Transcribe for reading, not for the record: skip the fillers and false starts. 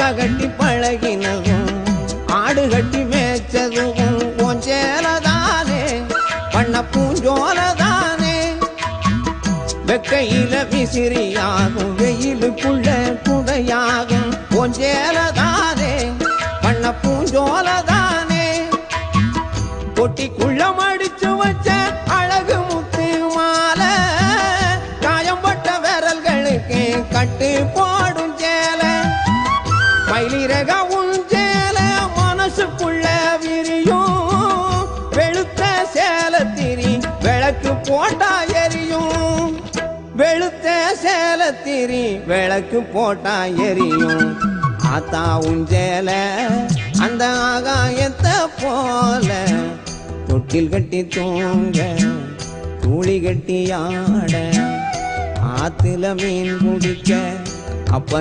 காக்கா கட்டி பழகினதும் ஆடு கட்டி மேய்ச்சதும் கொஞ்சேலதானே பண்ண பூஞ்சோலதானே வெக்கையில விசிறியாகும் வெயிலுக்குள்ள குடையாகும் கொஞ்சேலதானே பண்ண பூஞ்சோலதானே கொட்டிக்குள்ள மடிச்சு வச்ச அழகு முத்து மாலை காயம்பட்ட விரல்களுக்கு கட்டு போடும் சேல மயிலிறக உஞ்சேல மனசுக்குள்ள விரியும் வெளுத்த சேலத்திரி விளக்கு போட்டா எரியும் வெளுத்த சேலத்திரி விளக்கு போட்டா எரியும் ஆத்தா உஞ்சேல அந்த ஆகாயத்தை போல தொட்டில் கட்டி தூங்க தூளி கட்டி ஆட ஆத்துல மீன் குடிக்க அப்ப